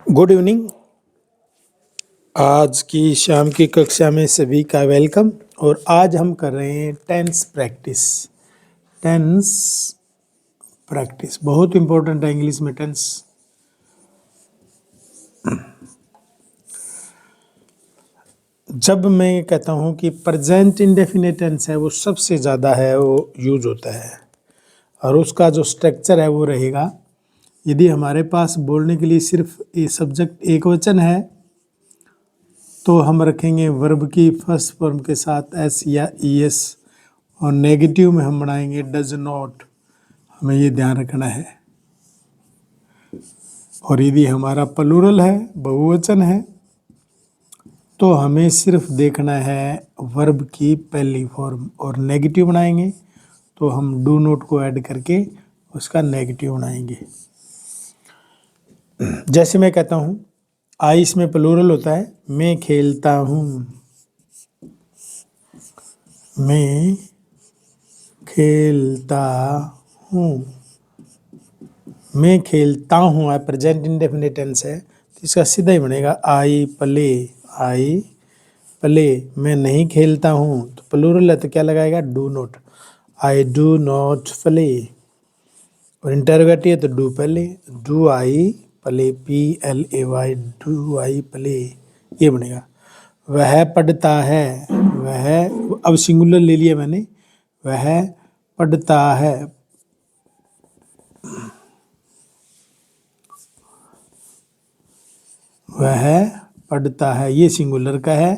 Good evening. आज की शाम की कक्षा में सभी का वेलकम। और आज हम कर रहे हैं टेंस प्रैक्टिस। टेंस प्रैक्टिस बहुत इंपॉर्टेंट है इंग्लिश में टेंस। जब मैं कहता हूँ कि प्रेजेंट इंडेफिनिट टेंस है वो सबसे ज़्यादा है वो यूज होता है, और उसका जो स्ट्रक्चर है वो रहेगा। यदि हमारे पास बोलने के लिए सिर्फ ये सब्जेक्ट एक वचन है तो हम रखेंगे वर्ब की फर्स्ट फॉर्म के साथ एस या ई एस, और नेगेटिव में हम बनाएंगे डज नॉट। हमें ये ध्यान रखना है। और यदि हमारा प्लूरल है, बहुवचन है, तो हमें सिर्फ देखना है वर्ब की पहली फॉर्म, और नेगेटिव बनाएंगे तो हम डू नॉट को ऐड करके उसका नेगेटिव बनाएंगे। जैसे मैं कहता हूँ आई, इसमें प्लूरल होता है। मैं खेलता हूँ, मैं खेलता हूँ, मैं खेलता हूँ। आई प्रेजेंट इंडेफिनिट टेंस है तो इसका सीधा ही बनेगा आई प्ले। I play. मैं नहीं खेलता हूँ तो प्लूरल है तो क्या लगाएगा do not. I do not play. और इंटरोगेटिव है तो do play. Do I play, PLAY, do I play, ये बनेगा। वह पढ़ता है, वह, अब सिंगुलर ले लिया मैंने, वह पढ़ता है। वह पढ़ता है, ये सिंगुलर का है।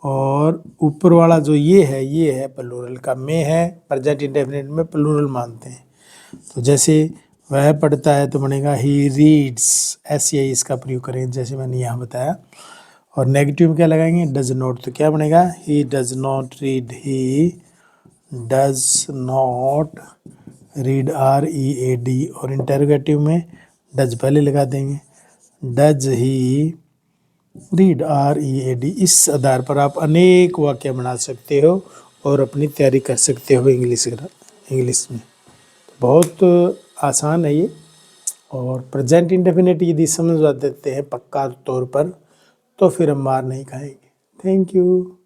और ऊपर वाला जो ये है प्लूरल का। मैं है प्रेजेंट इंडेफिनिट में प्लूरल मानते हैं। तो जैसे वह पढ़ता है तो बनेगा ही रीड्स, ऐसे ही इसका प्रयोग करें जैसे मैंने यहाँ बताया। और नेगेटिव में क्या लगाएंगे डज नॉट, तो क्या बनेगा he does not read. He does not read, READ। और इंटरोगेटिव में डज पहले लगा देंगे। Does he read, READ। इस आधार पर आप अनेक वाक्य बना सकते हो और अपनी तैयारी कर सकते हो इंग्लिश में। बहुत आसान है ये। और प्रेजेंट इंडेफिनिट यदि समझ देते हैं पक्का तौर पर तो फिर हम मार नहीं खाएंगे। Thank you.